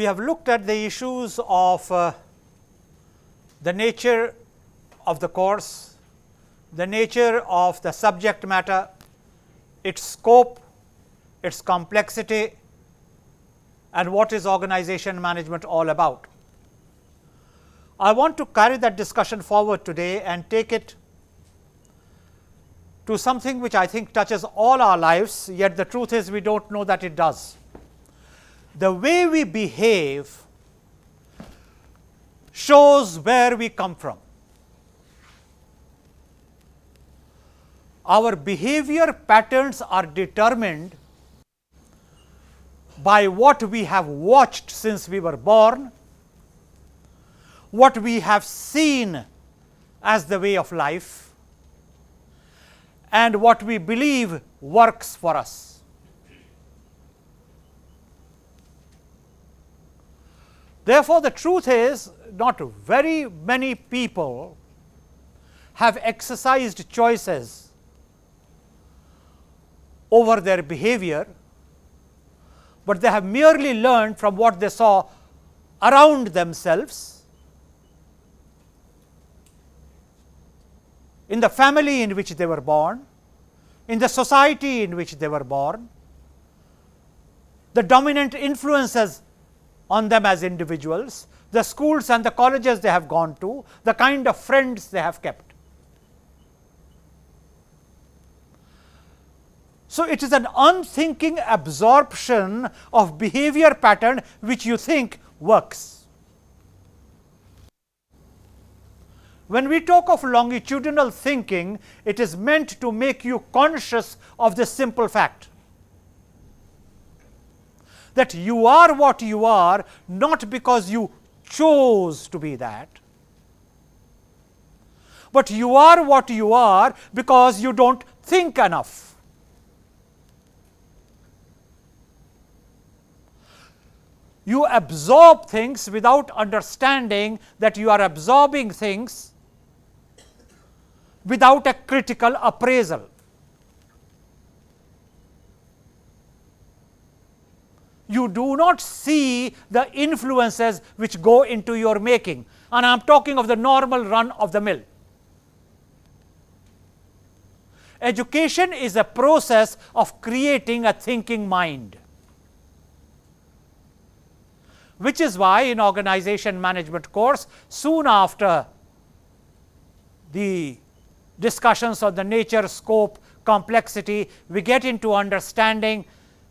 we have looked at the issues of the nature of the course, the nature of the subject matter, its scope, its complexity, and what is organization management all about. I want to carry that discussion forward today and take it to something which I think touches all our lives, yet the truth is we do not know that it does. The way we behave shows where we come from. Our behavior patterns are determined by what we have watched since we were born, what we have seen as the way of life, and what we believe works for us. Therefore, the truth is not very many people have exercised choices over their behavior, but they have merely learned from what they saw around themselves, in the family in which they were born, in the society in which they were born, the dominant influences on them as individuals, the schools and the colleges they have gone to, the kind of friends they have kept. So, it is an unthinking absorption of behavior pattern which you think works. When we talk of longitudinal thinking, it is meant to make you conscious of this simple fact, that you are what you are not because you chose to be that, but you are what you are because you do not think enough. You absorb things without understanding that you are absorbing things without a critical appraisal. You do not see the influences which go into your making, and I am talking of the normal run of the mill. Education is a process of creating a thinking mind, which is why in organization management course, soon after the discussions on the nature, scope, complexity, we get into understanding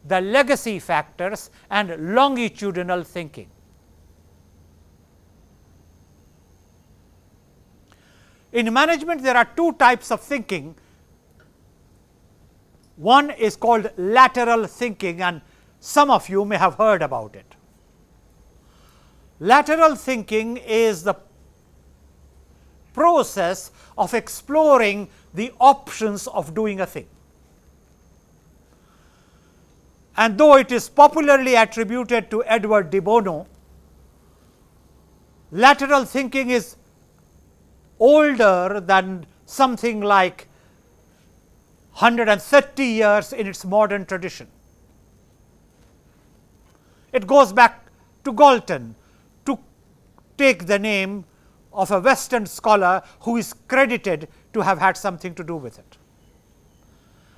the legacy factors and longitudinal thinking. In management, there are two types of thinking. One is called lateral thinking, and some of you may have heard about it. Lateral thinking is the process of exploring the options of doing a thing. And though it is popularly attributed to Edward de Bono, lateral thinking is older than something like 130 years in its modern tradition. It goes back to Galton, to take the name of a Western scholar who is credited to have had something to do with it.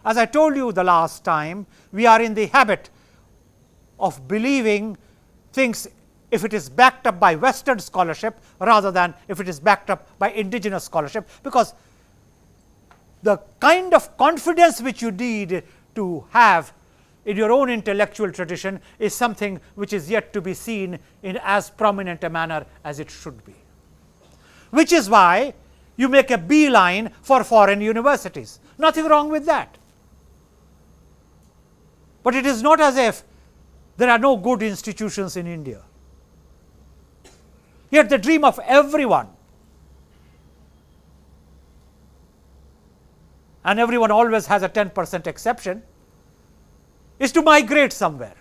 As I told you the last time, we are in the habit of believing things if it is backed up by Western scholarship rather than if it is backed up by indigenous scholarship, because the kind of confidence which you need to have in your own intellectual tradition is something which is yet to be seen in as prominent a manner as it should be. Which is why you make a beeline for foreign universities. Nothing wrong with that. But it is not as if there are no good institutions in India. Yet the dream of everyone, and everyone always has a 10% exception, is to migrate somewhere.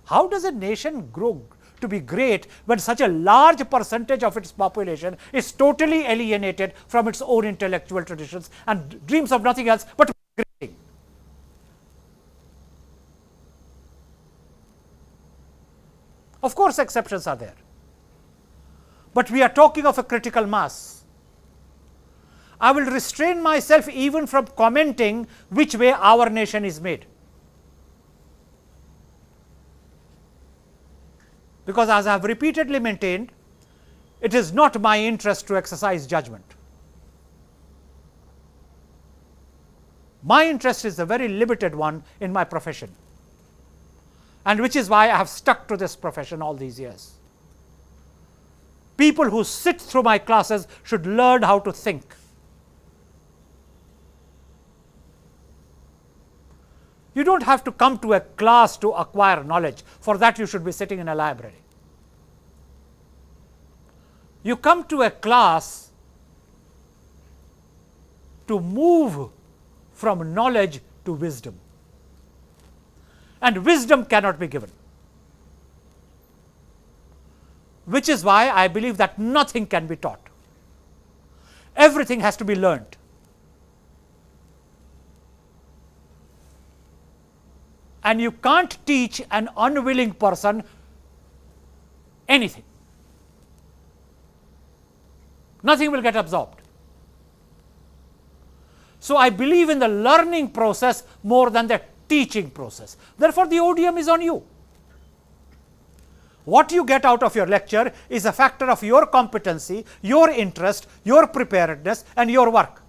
How does a nation grow to be great when such a large percentage of its population is totally alienated from its own intellectual traditions and dreams of nothing else but migrating? Of course, exceptions are there, but we are talking of a critical mass. I will restrain myself even from commenting which way our nation is made, because as I have repeatedly maintained, it is not my interest to exercise judgment. My interest is a very limited one in my profession, and which is why I have stuck to this profession all these years. People who sit through my classes should learn how to think. You don't have to come to a class to acquire knowledge. For that, you should be sitting in a library. You come to a class to move from knowledge to wisdom, and wisdom cannot be given, which is why I believe that nothing can be taught. Everything has to be learned. And you can't teach an unwilling person anything. Nothing will get absorbed. So, I believe in the learning process more than the teaching process. Therefore, the odium is on you. What you get out of your lecture is a factor of your competency, your interest, your preparedness, and your work.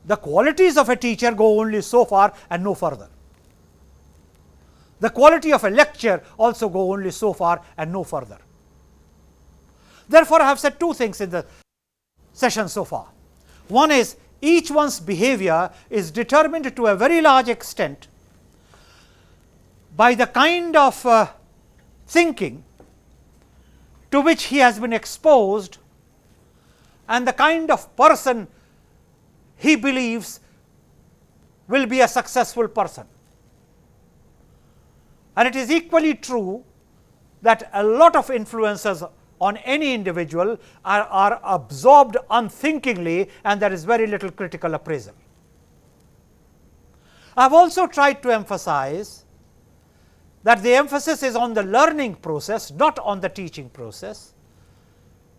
The qualities of a teacher go only so far and no further. The quality of a lecture also go only so far and no further. Therefore, I have said two things in the session so far. One is, each one's behavior is determined to a very large extent by the kind of thinking to which he has been exposed and the kind of person he believes will be a successful person. And it is equally true that a lot of influences on any individual are absorbed unthinkingly, and there is very little critical appraisal. I have also tried to emphasize that the emphasis is on the learning process, not on the teaching process,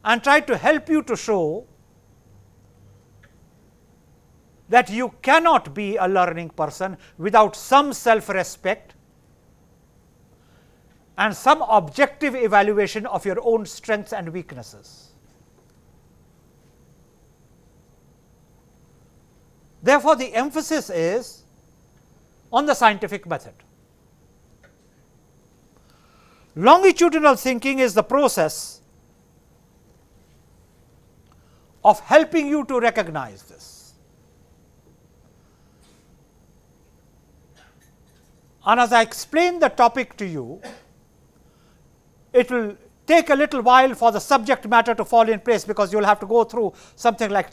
and tried to help you to show that you cannot be a learning person without some self-respect and some objective evaluation of your own strengths and weaknesses. Therefore, the emphasis is on the scientific method. Longitudinal thinking is the process of helping you to recognize this. And as I explain the topic to you, it will take a little while for the subject matter to fall in place, because you will have to go through something like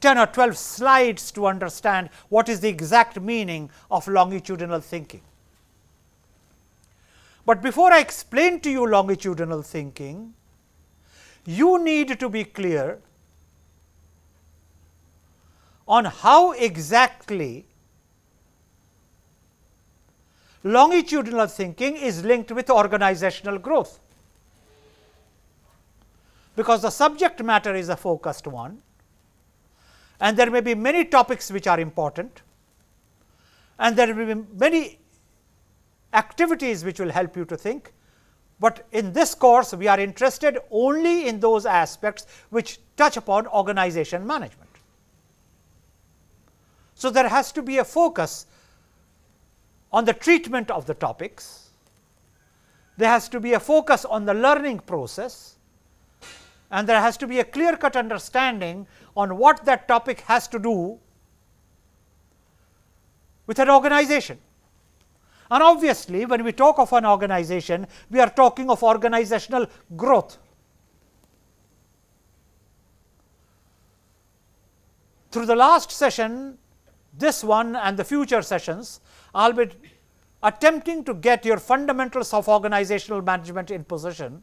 10 or 12 slides to understand what is the exact meaning of longitudinal thinking. But before I explain to you longitudinal thinking, you need to be clear on how exactly longitudinal thinking is linked with organizational growth, because the subject matter is a focused one, and there may be many topics which are important, and there will be many activities which will help you to think. But in this course, we are interested only in those aspects which touch upon organization management. So, there has to be a focus on the treatment of the topics, there has to be a focus on the learning process, and there has to be a clear-cut understanding on what that topic has to do with an organization. And obviously, when we talk of an organization, we are talking of organizational growth. Through the last session, this one and the future sessions, I will be attempting to get your fundamentals of organizational management in position,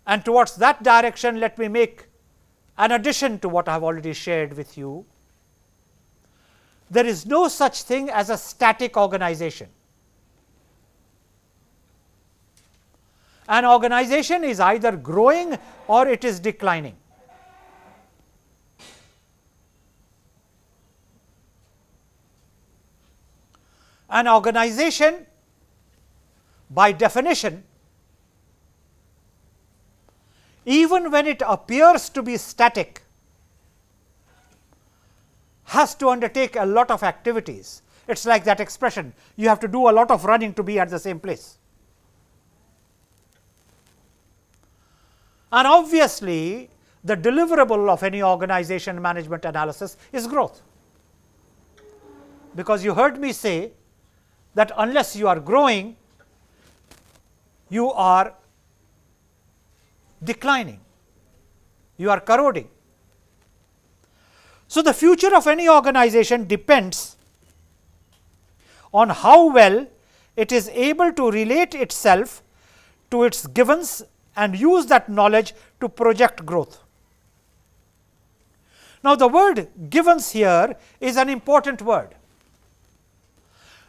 and towards that direction let me make an addition to what I have already shared with you. there is no such thing as a static organization. An organization is either growing or it is declining. An organization, by definition, even when it appears to be static, has to undertake a lot of activities. It is like that expression, you have to do a lot of running to be at the same place. And obviously, the deliverable of any organization management analysis is growth, because you heard me say that unless you are growing, you are declining, you are corroding. So, the future of any organization depends on how well it is able to relate itself to its givens and use that knowledge to project growth. Now, the word givens here is an important word.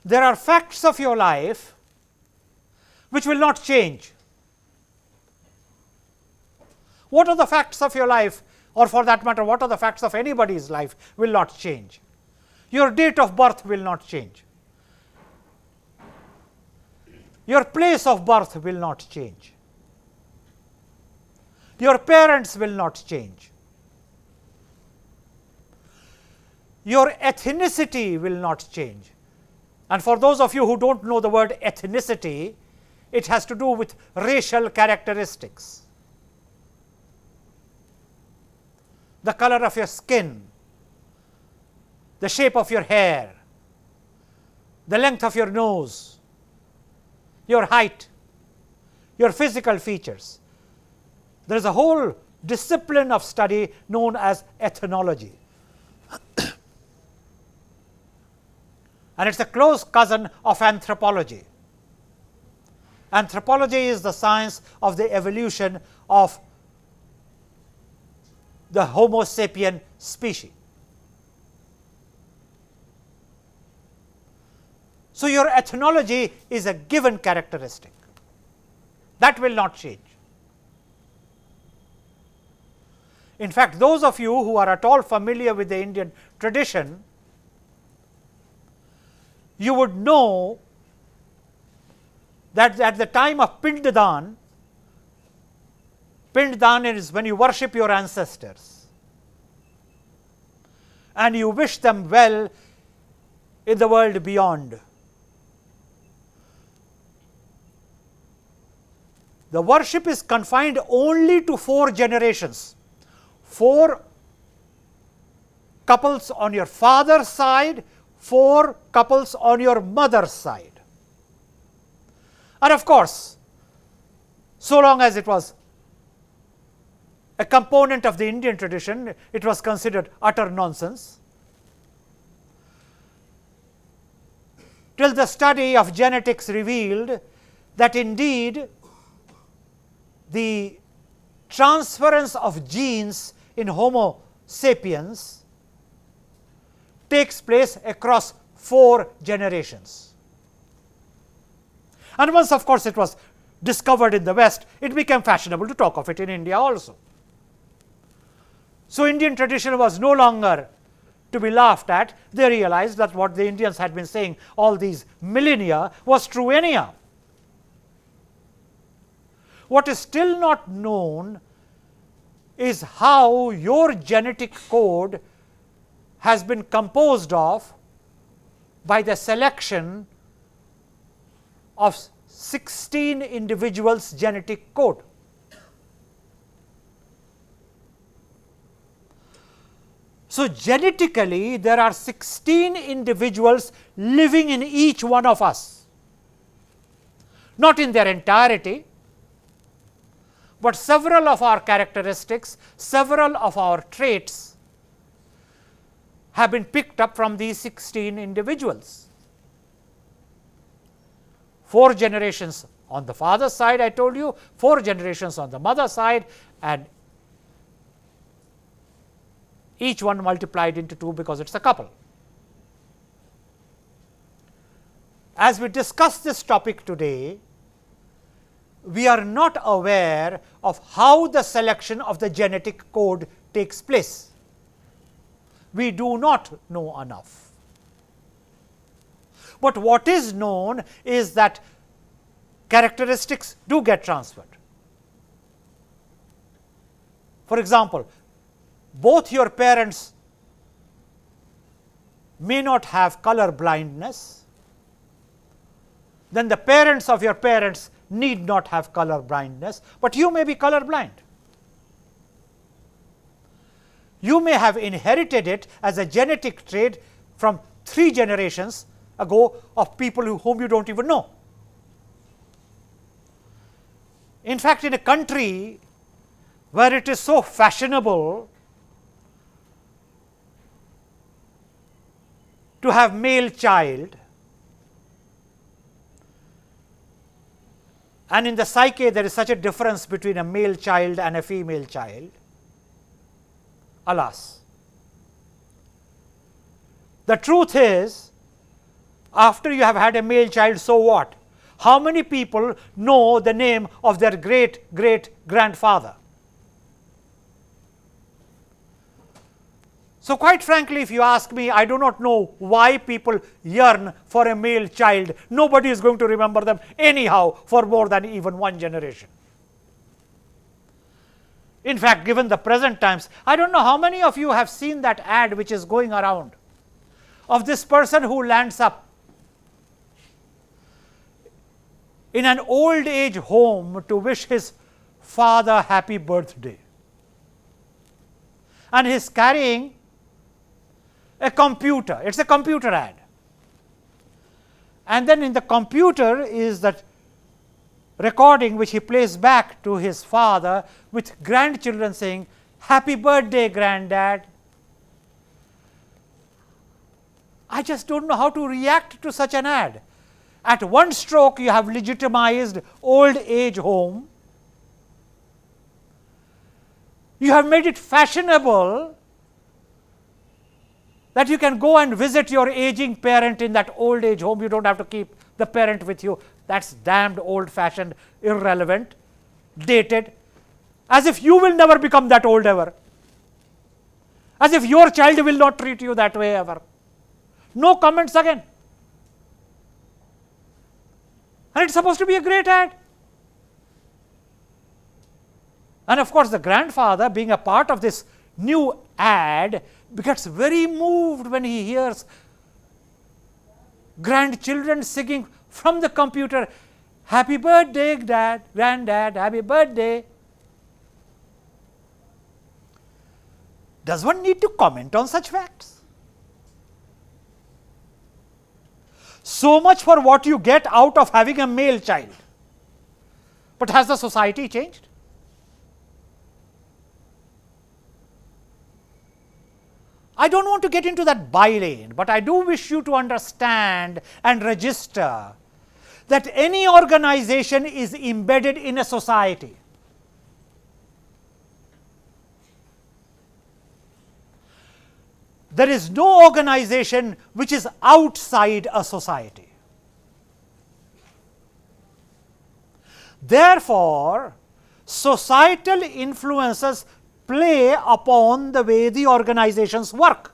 There are facts of your life which will not change. What are the facts of your life, or for that matter, what are the facts of anybody's life will not change? Your date of birth will not change. Your place of birth will not change. Your parents will not change. Your ethnicity will not change. And for those of you who do not know the word ethnicity, it has to do with racial characteristics. The color of your skin, the shape of your hair, the length of your nose, your height, your physical features. There is a whole discipline of study known as ethnology. And it is a close cousin of anthropology. Anthropology is the science of the evolution of the Homo sapien species. So, your ethnology is a given characteristic that will not change. In fact, those of you who are at all familiar with the Indian tradition, you would know that at the time of Pinddan, Pinddan is when you worship your ancestors and you wish them well in the world beyond. The worship is confined only to 4 generations, 4 couples on your father's side, 4 couples on your mother's side. And of course, so long as it was a component of the Indian tradition, it was considered utter nonsense, till the study of genetics revealed that indeed the transference of genes in Homo sapiens takes place across 4 generations. And once of course, it was discovered in the West, it became fashionable to talk of it in India also. So, Indian tradition was no longer to be laughed at. They realized that what the Indians had been saying all these millennia was true anyhow. What is still not known is how your genetic code has been composed of by the selection of 16 individuals' genetic code. So, genetically there are 16 individuals living in each one of us, not in their entirety, but several of our characteristics, several of our traits have been picked up from these 16 individuals. 4 generations on the father's side, I told you, 4 generations on the mother's side, and each one multiplied into 2 because it is a couple. as we discuss this topic today, we are not aware of how the selection of the genetic code takes place. We do not know enough. But what is known is that characteristics do get transferred. For example, both your parents may not have color blindness, then the parents of your parents need not have color blindness, but you may be color blind. You may have inherited it as a genetic trait from 3 generations ago of people whom you do not even know. In fact, in a country where it is so fashionable to have male child, and in the psyche there is such a difference between a male child and a female child, alas. The truth is, after you have had a male child, so what? How many people know the name of their great-great-grandfather? So, quite frankly, if you ask me, I do not know why people yearn for a male child. Nobody is going to remember them anyhow for more than even 1 generation. In fact, given the present times, I do not know how many of you have seen that ad which is going around of this person who lands up in an old age home to wish his father happy birthday, and he is carrying a computer. It is a computer ad, and then in the computer is that recording which he plays back to his father with grandchildren saying, "Happy birthday, granddad." I just do not know how to react to such an ad. At one stroke, you have legitimized old age home. You have made it fashionable that you can go and visit your aging parent in that old age home. You do not have to keep the parent with you. That is damned old fashioned, irrelevant, dated, as if you will never become that old ever, as if your child will not treat you that way ever. No comments again. And it is supposed to be a great ad. And of course, the grandfather, being a part of this new ad, gets very moved when he hears grandchildren singing from the computer, "Happy birthday, dad, granddad, happy birthday." Does one need to comment on such facts? So much for what you get out of having a male child. But has the society changed? I do not want to get into that bylane, but I do wish you to understand and register that any organization is embedded in a society. There is no organization which is outside a society. Therefore, societal influences play upon the way the organizations work.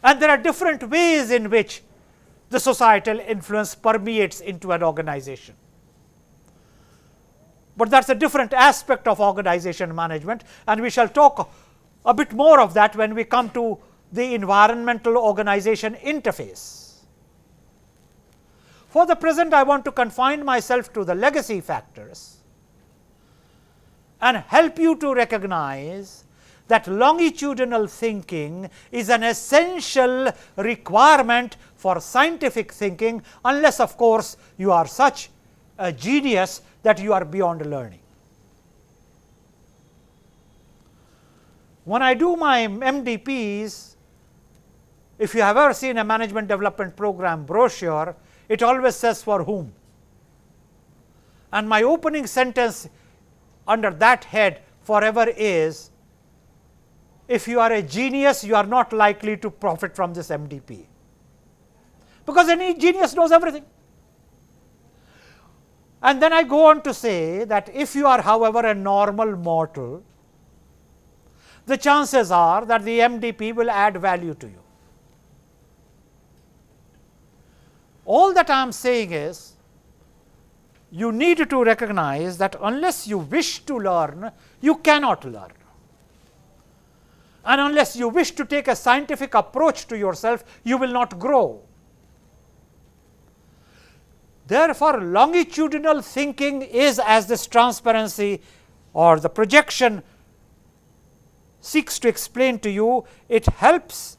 And there are different ways in which the societal influence permeates into an organization. But that is a different aspect of organization management, and we shall talk a bit more of that when we come to the environmental organization interface. For the present, I want to confine myself to the legacy factors and help you to recognize that longitudinal thinking is an essential requirement for scientific thinking, unless of course you are such a genius that you are beyond learning. When I do my MDPs, if you have ever seen a management development program brochure, it always says for whom. And my opening sentence under that head forever is, if you are a genius, you are not likely to profit from this MDP, because any genius knows everything. And then I go on to say that if you are, however, a normal mortal, the chances are that the MDP will add value to you. All that I am saying is, you need to recognize that unless you wish to learn, you cannot learn. And unless you wish to take a scientific approach to yourself, you will not grow. Therefore, longitudinal thinking is, as this transparency or the projection seeks to explain to you, it helps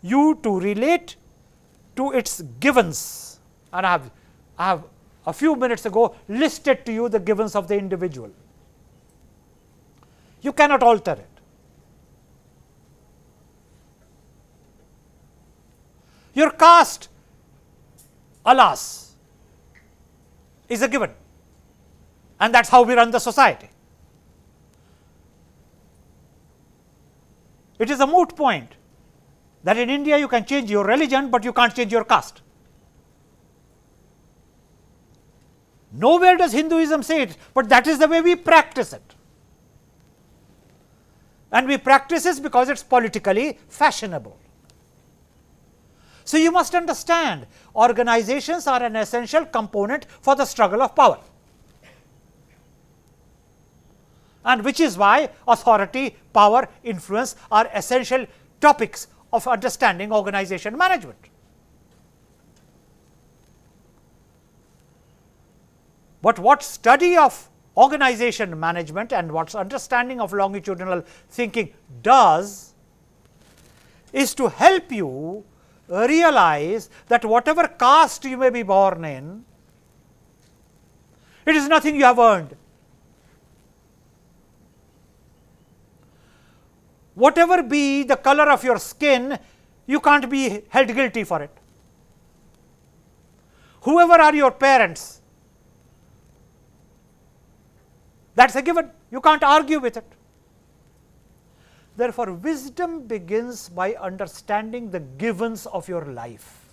you to relate to its givens. And I have a few minutes ago listed to you the givens of the individual. You cannot alter it. Your caste, alas, is a given, and that is how we run the society. It is a moot point that in India you can change your religion, but you can't change your caste. Nowhere does Hinduism say it, but that is the way we practice it. And we practice it because it is politically fashionable. So, you must understand, organizations are an essential component for the struggle of power, and which is why authority, power, influence are essential topics of understanding organization management. But what study of organization management and what understanding of longitudinal thinking does is to help you realize that whatever caste you may be born in, it is nothing you have earned. Whatever be the color of your skin, you can't be held guilty for it. Whoever are your parents, that is a given, you can't argue with it. Therefore, wisdom begins by understanding the givens of your life.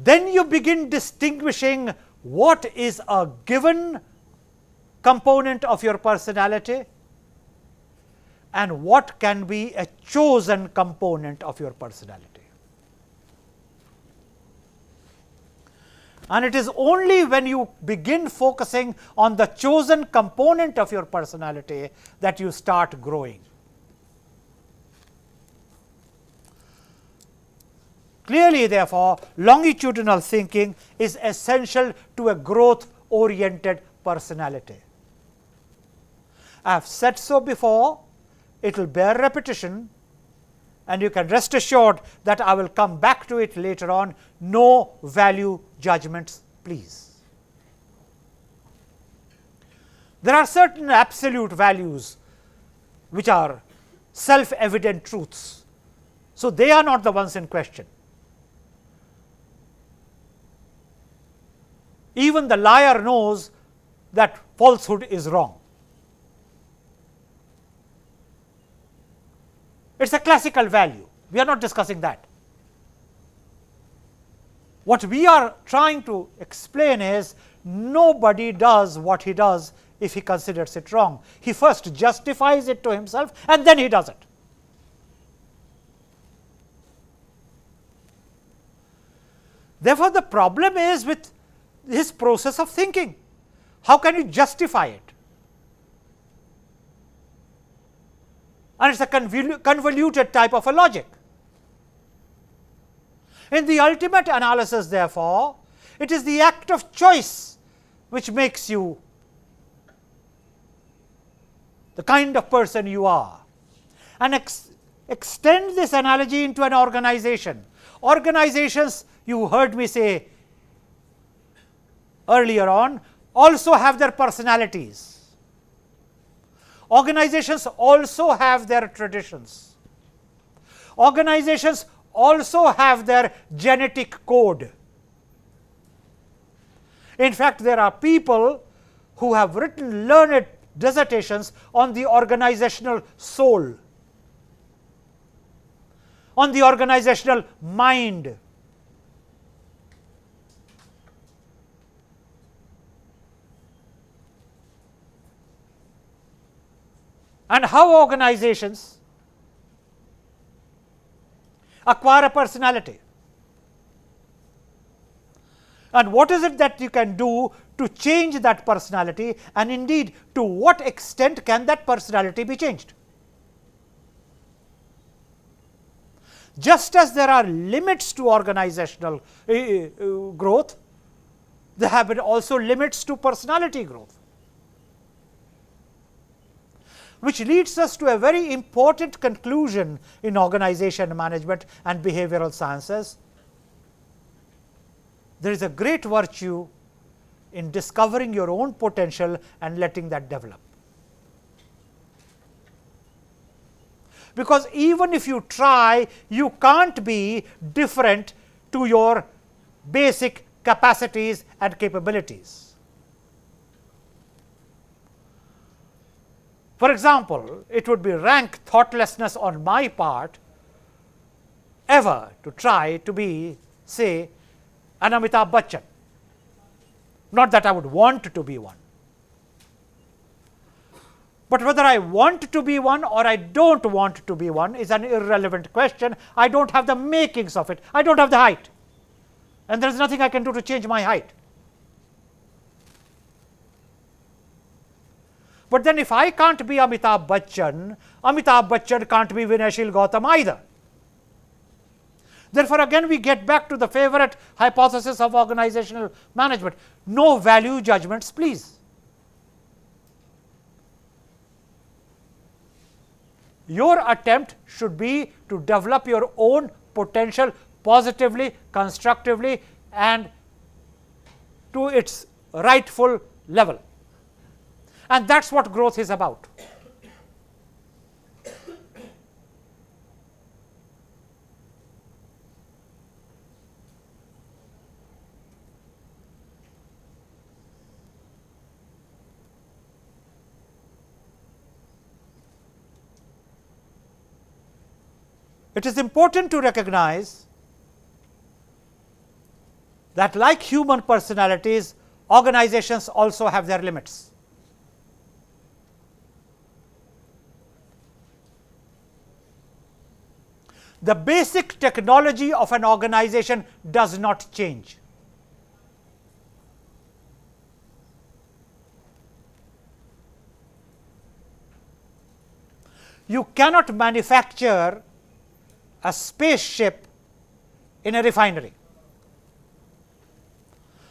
Then you begin distinguishing what is a given component of your personality and what can be a chosen component of your personality. And it is only when you begin focusing on the chosen component of your personality that you start growing. Clearly, therefore, longitudinal thinking is essential to a growth-oriented personality. I have said so before, it will bear repetition, and you can rest assured that I will come back to it later on. No value judgments, please. There are certain absolute values which are self-evident truths. So, they are not the ones in question. Even the liar knows that falsehood is wrong. It is a classical value, we are not discussing that. What we are trying to explain is, nobody does what he does if he considers it wrong. He first justifies it to himself and then he does it. Therefore, the problem is with his process of thinking. How can you justify it? And it is a convoluted type of a logic. In the ultimate analysis, therefore, it is the act of choice which makes you the kind of person you are. And extend this analogy into an organization. Organizations, you heard me say earlier on, also have their personalities. Organizations also have their traditions. Organizations also have their genetic code. In fact, there are people who have written learned dissertations on the organizational soul, on the organizational mind. And how organizations acquire a personality. And what is it that you can do to change that personality, and indeed to what extent can that personality be changed? Just as there are limits to organizational growth, there have been also limits to personality growth. Which leads us to a very important conclusion in organization management and behavioral sciences. There is a great virtue in discovering your own potential and letting that develop. Because even if you try, you can't be different to your basic capacities and capabilities. For example, it would be rank thoughtlessness on my part ever to try to be, say, an Amitabh Bachchan. Not that I would want to be one, but whether I want to be one or I don't want to be one is an irrelevant question. I don't have the makings of it. I don't have the height, and there is nothing I can do to change my height. But then if I can't be Amitabh Bachchan can't be Vinaysheel Gautam either. Therefore, again we get back to the favorite hypothesis of organizational management: no value judgments, please. Your attempt should be to develop your own potential positively, constructively, and to its rightful level. And that is what growth is about. It is important to recognize that, like human personalities, organizations also have their limits. The basic technology of an organization does not change. You cannot manufacture a spaceship in a refinery,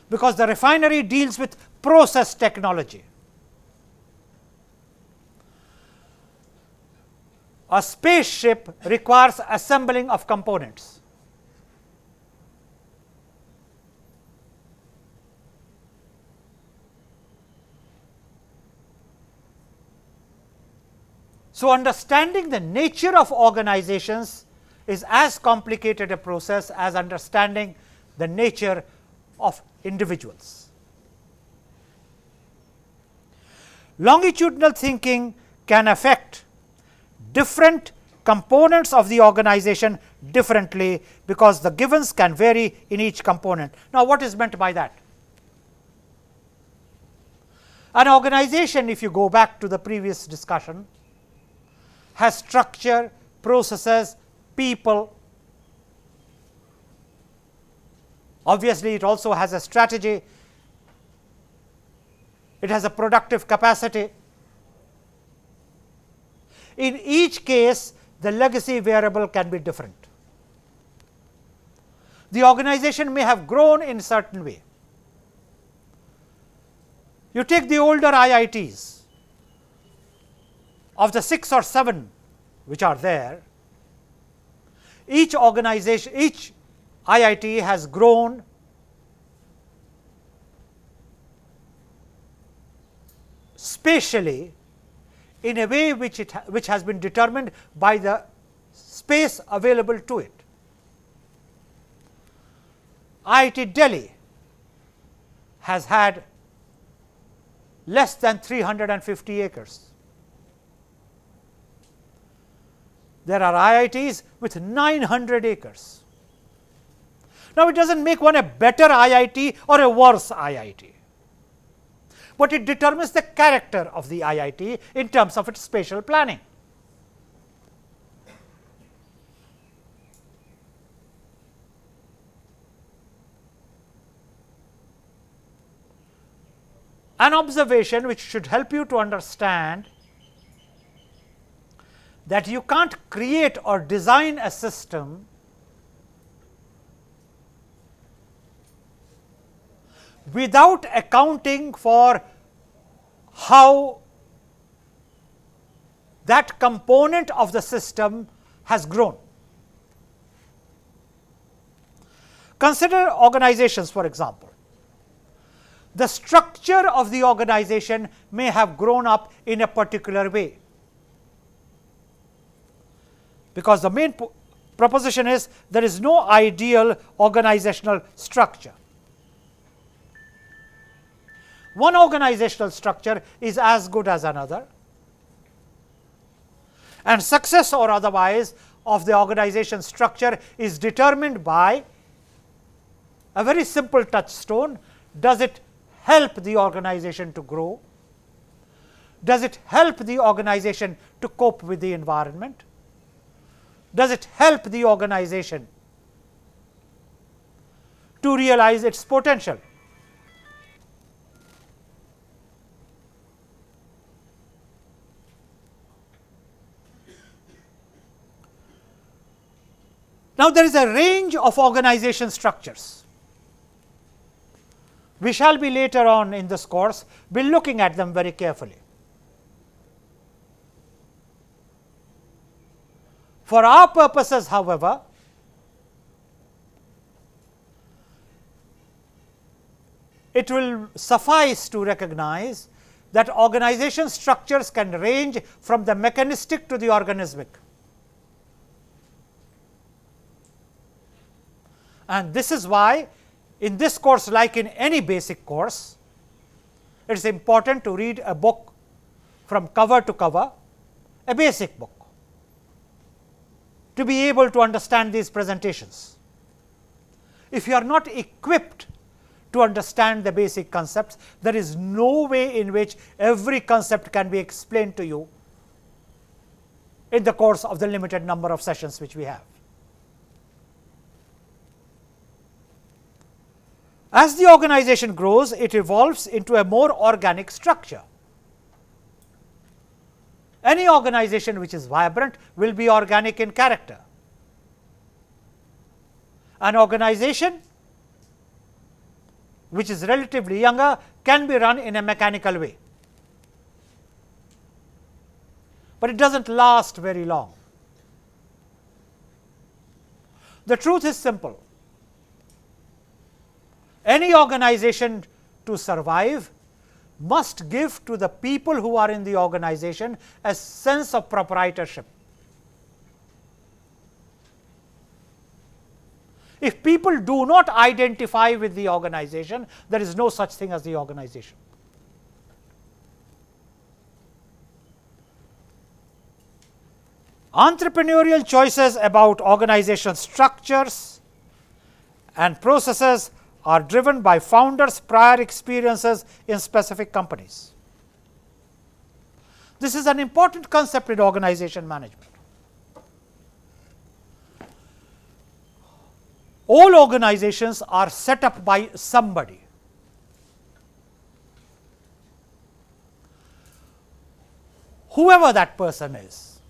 because the refinery deals with process technology. A spaceship requires assembling of components. So, understanding the nature of organizations is as complicated a process as understanding the nature of individuals. Longitudinal thinking can affect different components of the organization differently, because the givens can vary in each component. Now, what is meant by that? An organization, if you go back to the previous discussion, has structure, processes, people. Obviously, it also has a strategy, it has a productive capacity. In each case, the legacy variable can be different. The organization may have grown in a certain way. You take the older IITs, of the 6 or 7 which are there, each organization, each IIT has grown spatially in a way which has been determined by the space available to it. IIT Delhi has had less than 350 acres. There are IITs with 900 acres. Now, it does not make one a better IIT or a worse IIT, but it determines the character of the IIT in terms of its spatial planning. An observation which should help you to understand that you can't create or design a system without accounting for how that component of the system has grown. Consider organizations, for example. The structure of the organization may have grown up in a particular way, because the main proposition is there is no ideal organizational structure. One organizational structure is as good as another, and success or otherwise of the organization structure is determined by a very simple touchstone. Does it help the organization to grow? Does it help the organization to cope with the environment? Does it help the organization to realize its potential? Now, there is a range of organization structures. We shall be later on in this course be looking at them very carefully. For our purposes, however, it will suffice to recognize that organization structures can range from the mechanistic to the organismic. And this is why in this course, like in any basic course, it is important to read a book from cover to cover, a basic book, to be able to understand these presentations. If you are not equipped to understand the basic concepts, there is no way in which every concept can be explained to you in the course of the limited number of sessions which we have. As the organization grows, it evolves into a more organic structure. Any organization which is vibrant will be organic in character. An organization which is relatively younger can be run in a mechanical way, but it does not last very long. The truth is simple. Any organization to survive must give to the people who are in the organization a sense of proprietorship. If people do not identify with the organization, there is no such thing as the organization. Entrepreneurial choices about organization structures and processes are driven by founders' prior experiences in specific companies. This is an important concept in organization management. All organizations are set up by somebody. Whoever that person is,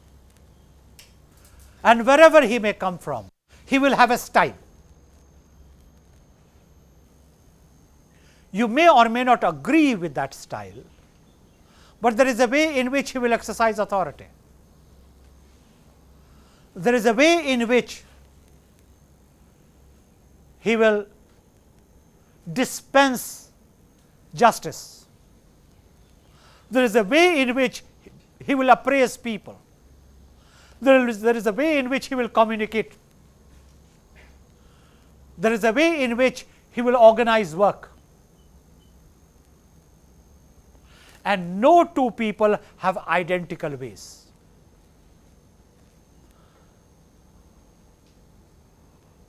and wherever he may come from, he will have a style. You may or may not agree with that style, but there is a way in which he will exercise authority. There is a way in which he will dispense justice. There is a way in which he will appraise people. There is a way in which he will communicate. There is a way in which he will organize work. and no two people have identical ways.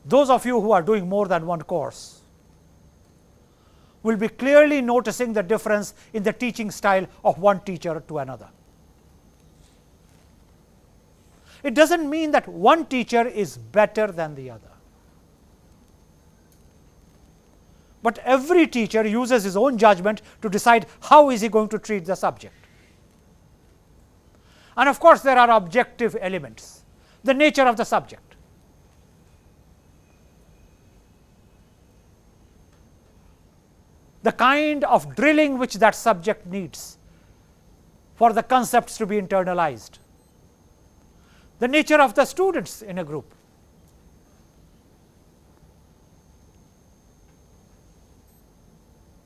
Those of you who are doing more than one course will be clearly noticing the difference in the teaching style of one teacher to another. It does not mean that one teacher is better than the other, but every teacher uses his own judgment to decide how is he going to treat the subject. And of course, there are objective elements, the nature of the subject. The kind of drilling which that subject needs for the concepts to be internalized, the nature of the students in a group.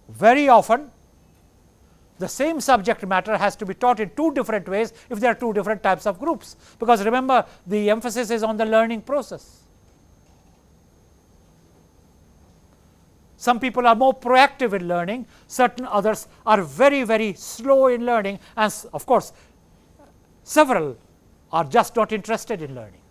Very often, the same subject matter has to be taught in two different ways if there are two different types of groups, because remember, the emphasis is on the learning process. Some people are more proactive in learning, certain others are very, very slow in learning, and of course, several are just not interested in learning.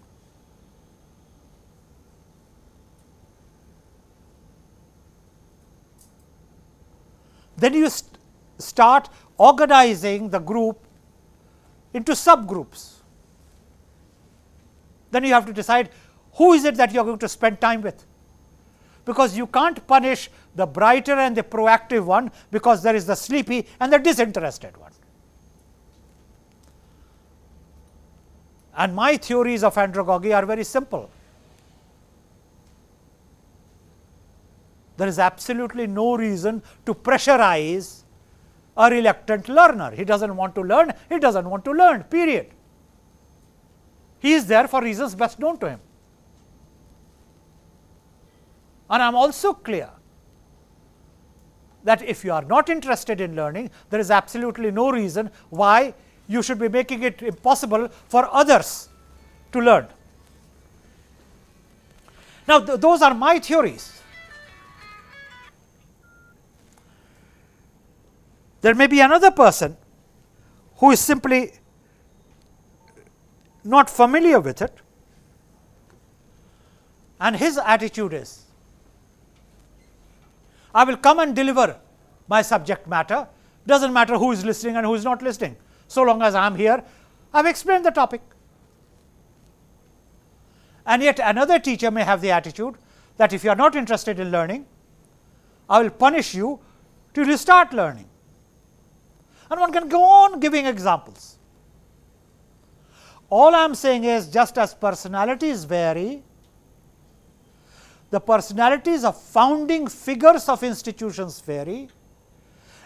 Then you start organizing the group into subgroups. Then you have to decide who is it that you are going to spend time with, because you can't punish the brighter and the proactive one, because there is the sleepy and the disinterested one. And my theories of andragogy are very simple. There is absolutely no reason to pressurize a reluctant learner. He does not want to learn, he does not want to learn, period. He is there for reasons best known to him. And I am also clear that if you are not interested in learning, there is absolutely no reason why you should be making it impossible for others to learn. Now, those are my theories. There may be another person who is simply not familiar with it, and his attitude is, I will come and deliver my subject matter, does not matter who is listening and who is not listening, so long as I am here, I have explained the topic. And yet another teacher may have the attitude that if you are not interested in learning, I will punish you till you start learning. And one can go on giving examples. All I am saying is, just as personalities vary, the personalities of founding figures of institutions vary,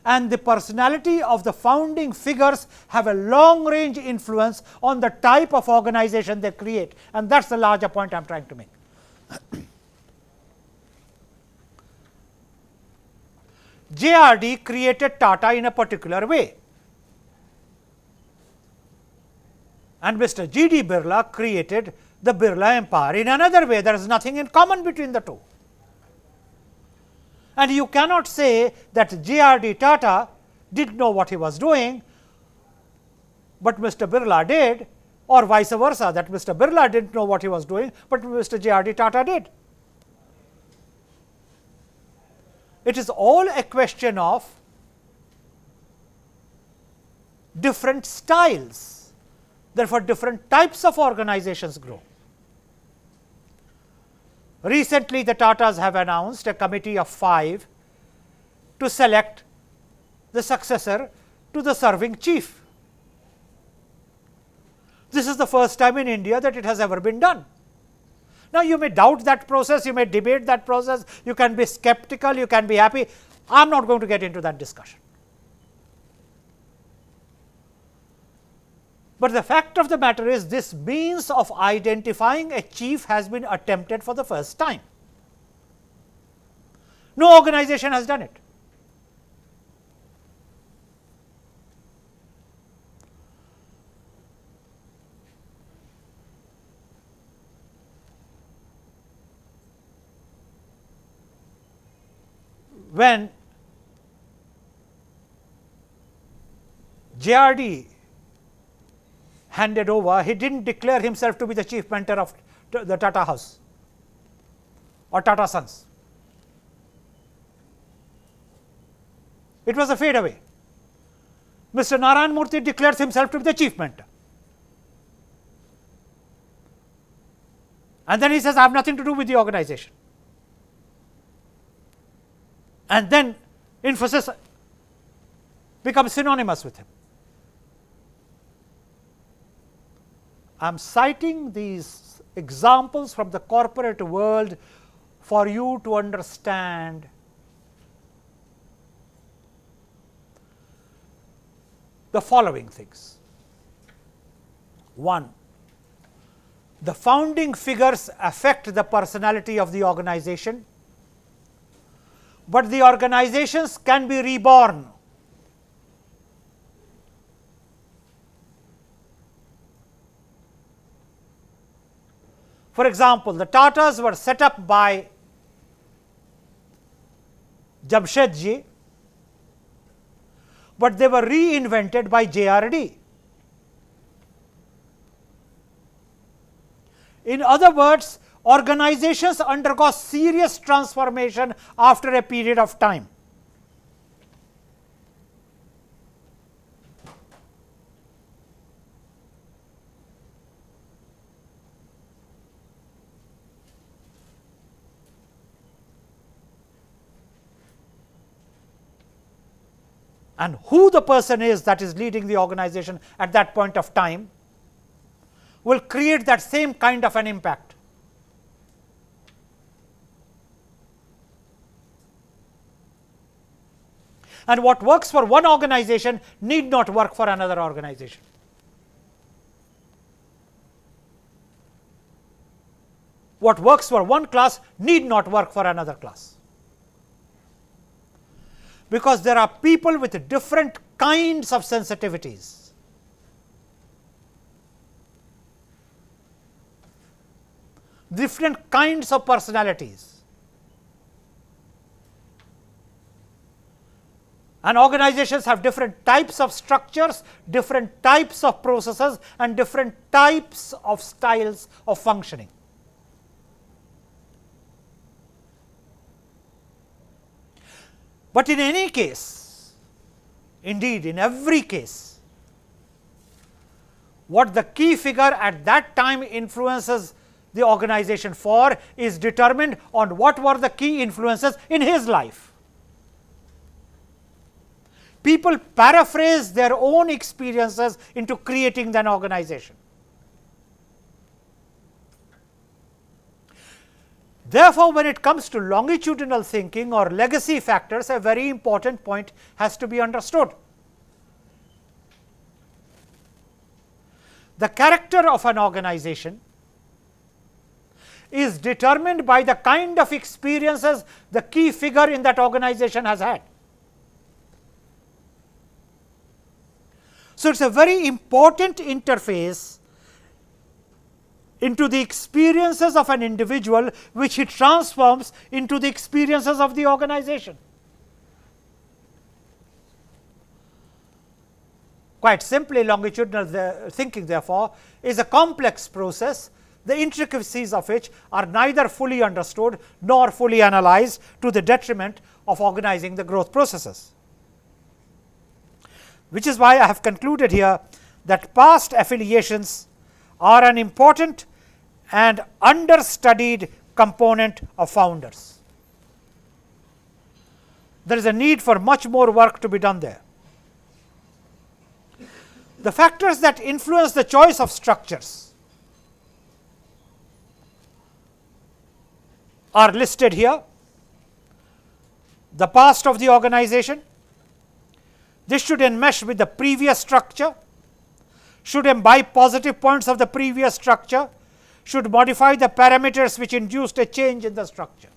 and the personality of the founding figures have a long range influence on the type of organization they create, and that is the larger point I am trying to make. JRD created Tata in a particular way, and Mr. G.D. Birla created the Birla Empire in another way. There is nothing in common between the two. And you cannot say that J.R.D. Tata did not know what he was doing, but Mr. Birla did, or vice versa, that Mr. Birla did not know what he was doing, but Mr. J.R.D. Tata did. It is all a question of different styles, therefore, different types of organizations grow. Recently, the Tatas have announced a committee of 5 to select the successor to the serving chief. This is the first time in India that it has ever been done. Now, you may doubt that process, you may debate that process, you can be skeptical, you can be happy. I am not going to get into that discussion. But the fact of the matter is, this means of identifying a chief has been attempted for the first time. No organization has done it. When JRD handed over, he did not declare himself to be the chief mentor of the Tata House or Tata Sons. It was a fade away. Mr. Narayan Murthy declares himself to be the chief mentor. And then he says, I have nothing to do with the organization. And then Infosys becomes synonymous with him. I am citing these examples from the corporate world for you to understand the following things. 1. The founding figures affect the personality of the organization, but the organizations can be reborn. For example, the Tatas were set up by Jamshedji, but they were reinvented by JRD. In other words, organizations undergo serious transformation after a period of time. And who the person is that is leading the organization at that point of time will create that same kind of an impact. And what works for one organization need not work for another organization. What works for one class need not work for another class. Because there are people with different kinds of sensitivities. Different kinds of personalities. And organizations have different types of structures, different types of processes, and different types of styles of functioning. But in any case, indeed in every case, what the key figure at that time influences the organization for is determined on what were the key influences in his life. People paraphrase their own experiences into creating an organization. Therefore, when it comes to longitudinal thinking or legacy factors, a very important point has to be understood. The character of an organization is determined by the kind of experiences the key figure in that organization has had. So, it is a very important interface into the experiences of an individual, which he transforms into the experiences of the organization. Quite simply, longitudinal thinking therefore is a complex process, the intricacies of which are neither fully understood nor fully analyzed, to the detriment of organizing the growth processes. Which is why I have concluded here that past affiliations are an important and understudied component of founders. There is a need for much more work to be done there. The factors that influence the choice of structures are listed here. The past of the organization, this should enmesh with the previous structure, should imbibe positive points of the previous structure, should modify the parameters which induced a change in the structure.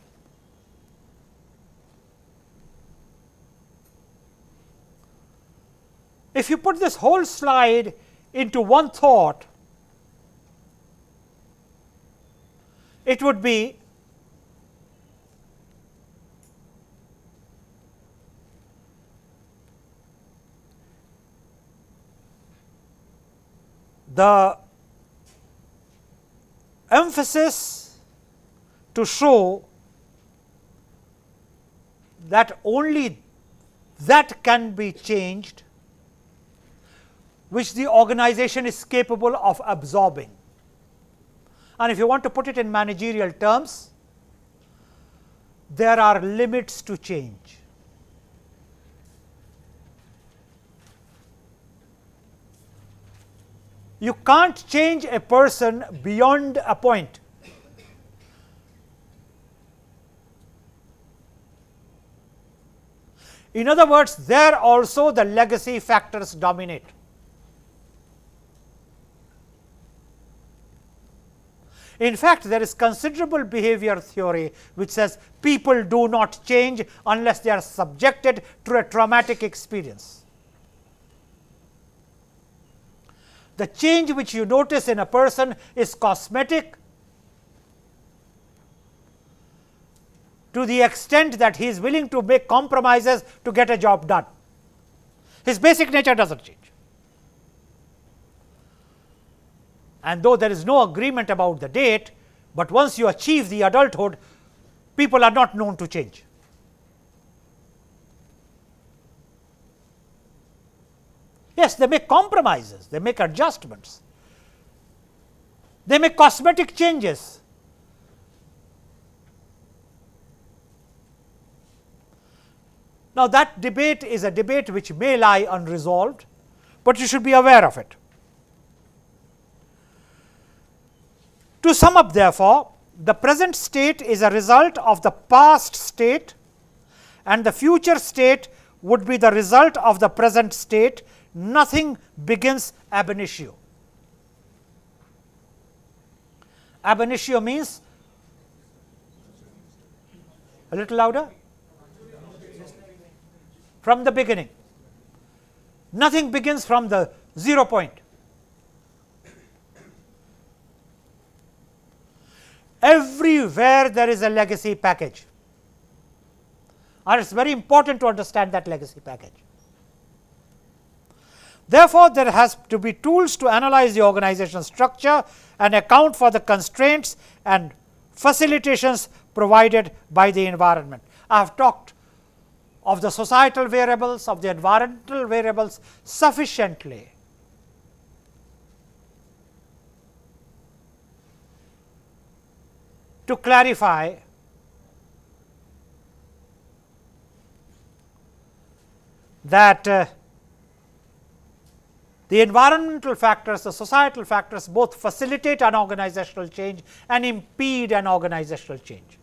If you put this whole slide into one thought, it would be the emphasis to show that only that can be changed which the organization is capable of absorbing. And if you want to put it in managerial terms, there are limits to change. You can't change a person beyond a point. In other words, there also the legacy factors dominate. In fact, there is considerable behavior theory which says people do not change unless they are subjected to a traumatic experience. The change which you notice in a person is cosmetic to the extent that he is willing to make compromises to get a job done. His basic nature does not change. And though there is no agreement about the date, but once you achieve the adulthood, people are not known to change. Yes, they make compromises, they make adjustments, they make cosmetic changes. Now, that debate is a debate which may lie unresolved, but you should be aware of it. To sum up, therefore, the present state is a result of the past state, and the future state would be the result of the present state. Nothing begins ab initio. Ab initio means, a little louder, from the beginning. Nothing begins from the 0 point. Everywhere there is a legacy package, and it is very important to understand that legacy package. Therefore, there has to be tools to analyze the organization structure and account for the constraints and facilitations provided by the environment. I have talked of the societal variables, of the environmental variables sufficiently to clarify that the environmental factors, the societal factors both facilitate an organizational change and impede an organizational change.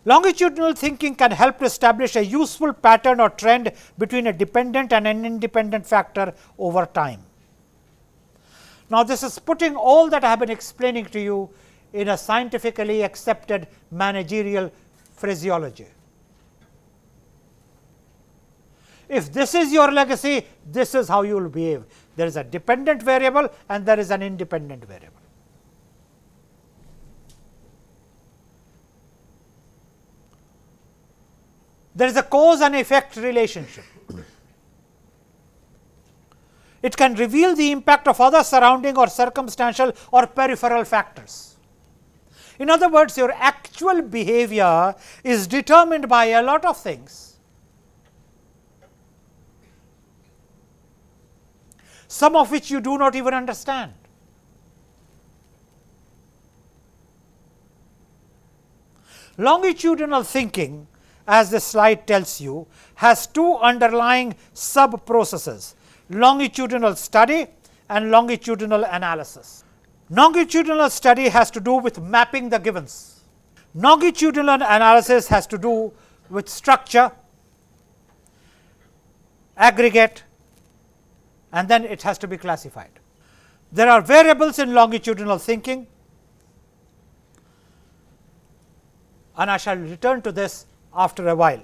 Longitudinal thinking can help to establish a useful pattern or trend between a dependent and an independent factor over time. Now, this is putting all that I have been explaining to you in a scientifically accepted managerial phraseology. If this is your legacy, this is how you will behave. There is a dependent variable and there is an independent variable. There is a cause and effect relationship. It can reveal the impact of other surrounding or circumstantial or peripheral factors. In other words, your actual behavior is determined by a lot of things, some of which you do not even understand. Longitudinal thinking, as this slide tells you, has two underlying sub-processes: longitudinal study and longitudinal analysis. Longitudinal study has to do with mapping the givens. Longitudinal analysis has to do with structure, aggregate, and then it has to be classified. There are variables in longitudinal thinking, and I shall return to this after a while.